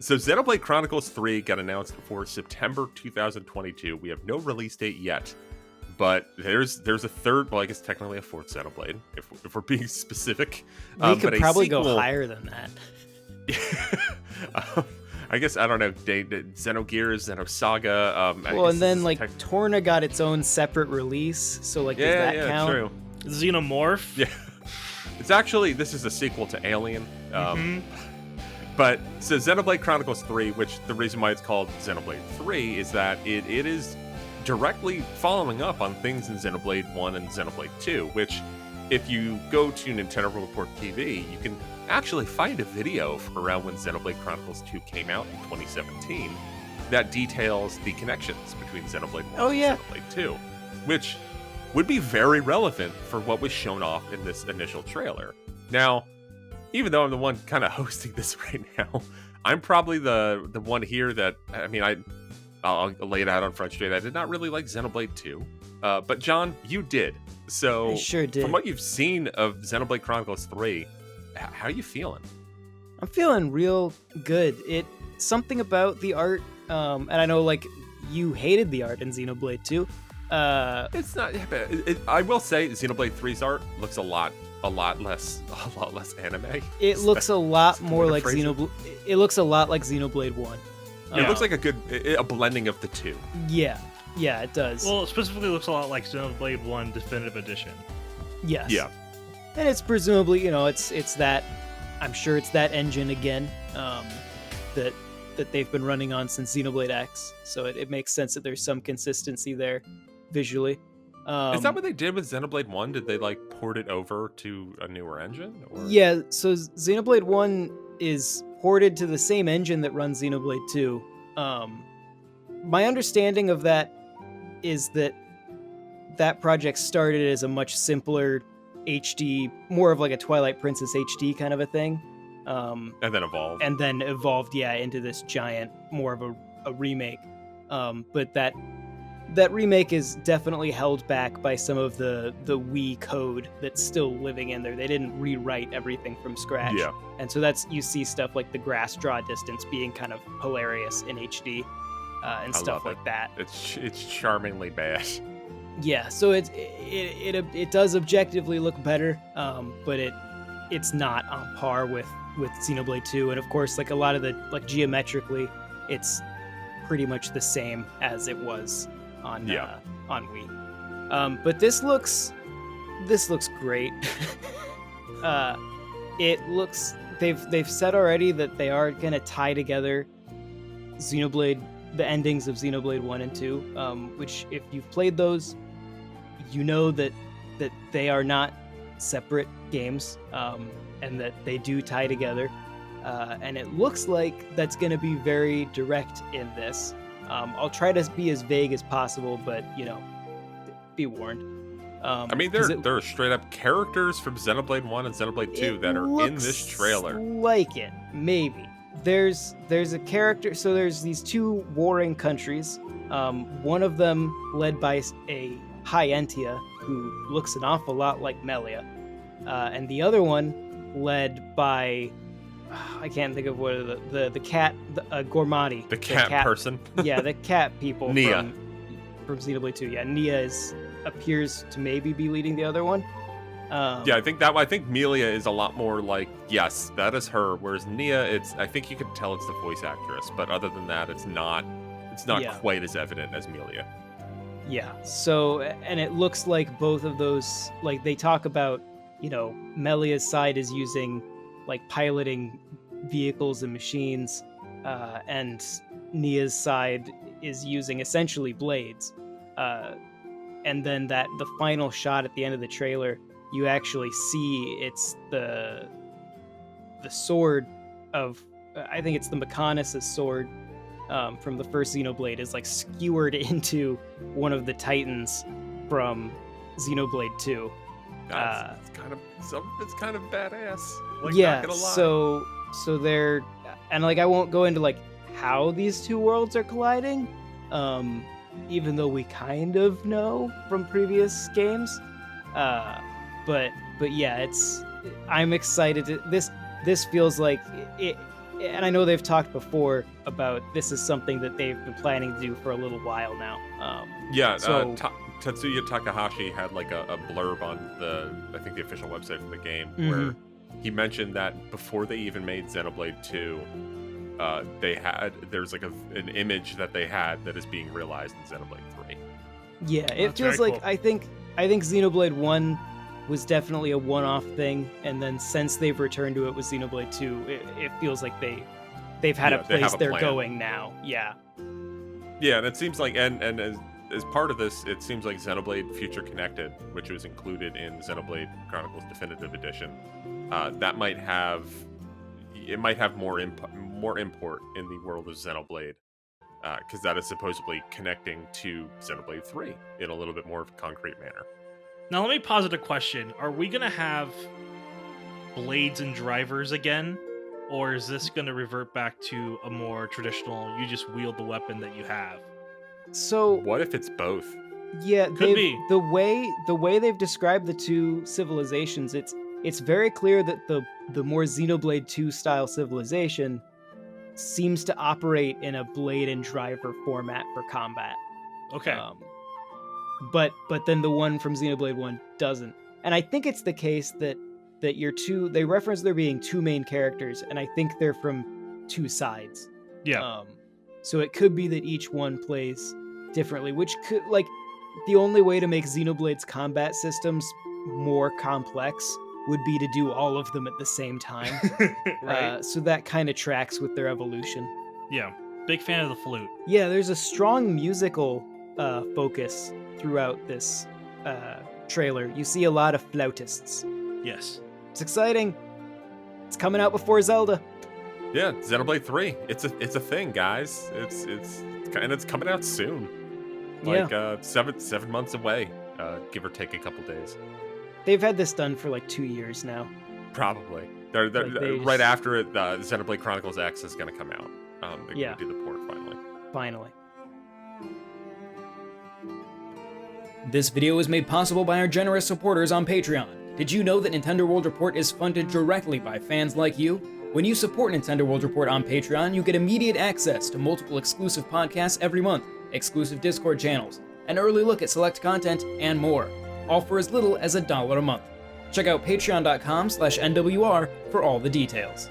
So Xenoblade Chronicles 3 got announced for September 2022. We have no release date yet, but there's a third, well, I guess technically a fourth Xenoblade, if we're being specific. We could probably go higher than that. I guess, I don't know, Xenogears, Xenosaga. Well, and then Torna got its own separate release, so does that count? True. Xenomorph. Yeah, it's actually, this is a sequel to Alien. But so Xenoblade Chronicles 3, which the reason why it's called Xenoblade 3 is that it is directly following up on things in Xenoblade 1 and Xenoblade 2, which if you go to Nintendo Report TV, you can actually find a video from around when Xenoblade Chronicles 2 came out in 2017 that details the connections between Xenoblade 1 and Xenoblade 2, which would be very relevant for what was shown off in this initial trailer. Now, even though I'm the one kind of hosting this right now, I'm probably the one here that, I mean, I'll lay it out on Front Street. I did not really like Xenoblade 2, but John, you did. So I sure did. From what you've seen of Xenoblade Chronicles 3, how are you feeling? I'm feeling real good. Something about the art, and I know you hated the art in Xenoblade 2. It's not. I will say Xenoblade 3's art looks a lot less anime. It looks a lot more like Xenoblade. It looks a lot like Xenoblade 1. It looks like a blending of the two. Yeah, it does. Well, it specifically looks a lot like Xenoblade 1 Definitive Edition. Yes. Yeah. And it's presumably, it's that. I'm sure it's that engine again that they've been running on since Xenoblade X. So it makes sense that there's some consistency there visually. Is that what they did with Xenoblade 1? Did they port it over to a newer engine? Or? Yeah, so Xenoblade 1 is ported to the same engine that runs Xenoblade 2. My understanding of that is that project started as a much simpler HD, more of like a Twilight Princess HD kind of a thing. And then evolved. Into this giant, more of a remake. But that remake is definitely held back by some of the Wii code that's still living in there. They didn't rewrite everything from scratch. Yeah. And so you see stuff like the grass draw distance being kind of hilarious in HD and stuff like that. It's charmingly bad. Yeah, so it does objectively look better, but it's not on par with Xenoblade 2. And of course, a lot of the geometrically, it's pretty much the same as it was on Wii. But this looks great. It looks they've said already that they are gonna tie together the endings of Xenoblade 1 and 2, which if you've played those, you know that they are not separate games, and that they do tie together. And it looks like that's going to be very direct in this. I'll try to be as vague as possible, but be warned. I mean, there are straight up characters from Xenoblade 1 and Xenoblade 2 that are in this trailer. Like it, maybe. There's a character, so there's these two warring countries. One of them led by a High Entia, who looks an awful lot like Melia, and the other one led by I can't think of what the cat, Gormati. The cat person. Yeah, the cat people Nia. from Xenoblade 2. Yeah, Nia appears to maybe be leading the other one. Yeah, I think Melia is a lot more like, yes, that is her. Whereas Nia, I think you can tell it's the voice actress, but other than that, it's not quite as evident as Melia. Yeah. So, and it looks like both of those, they talk about, Melia's side is using piloting vehicles and machines, and Nia's side is using essentially blades. And then the final shot at the end of the trailer, you actually see it's the sword of, I think it's the Mechanicus sword from the first Xenoblade, is skewered into one of the Titans from Xenoblade 2. It's kind of badass. Yeah, not gonna lie. so they're, and I won't go into how these two worlds are colliding, even though we kind of know from previous games. But yeah, I'm excited. This feels like and I know they've talked before about this is something that they've been planning to do for a little while now. Tetsuya Takahashi had like a blurb on I think the official website for the game where he mentioned that before they even made Xenoblade 2, there's like an image that they had that is being realized in Xenoblade 3. Yeah, it feels like cool. I think Xenoblade 1 was definitely a one-off thing, and then since they've returned to it with Xenoblade 2, it feels like they've had a place they're going now. Yeah. Yeah, and it seems like and as part of this, it seems like Xenoblade Future Connected, which was included in Xenoblade Chronicles Definitive Edition, that might have more import in the world of Xenoblade, because that is supposedly connecting to Xenoblade 3 in a little bit more of a concrete manner. Now let me posit a question. Are we going to have blades and drivers again? Or is this going to revert back to a more traditional, you just wield the weapon that you have? So what if it's both? Yeah, could be. The way they've described the two civilizations, it's very clear that the more Xenoblade 2 style civilization seems to operate in a blade and driver format for combat. Okay. But then the one from Xenoblade 1 doesn't. And I think it's the case that they reference there being two main characters, and I think they're from two sides. Yeah. So it could be that each one plays differently, which could, like, the only way to make Xenoblade's combat systems more complex would be to do all of them at the same time. Right. So that kind of tracks with their evolution. Yeah. Big fan of the flute. Yeah, there's a strong musical focus throughout this trailer. You see a lot of flautists. Yes. It's exciting. It's coming out before Zelda. Yeah, Xenoblade 3. It's a thing, guys. It's coming out soon. Like 7 months away, give or take a couple days. They've had this done for like 2 years now. Probably. They're right after it, Xenoblade Chronicles X is going to come out. They're going to do the port finally. This video was made possible by our generous supporters on Patreon. Did you know that Nintendo World Report is funded directly by fans like you? When you support Nintendo World Report on Patreon, you get immediate access to multiple exclusive podcasts every month, exclusive Discord channels, an early look at select content, and more, all for as little as $1 a month. Check out patreon.com/NWR for all the details.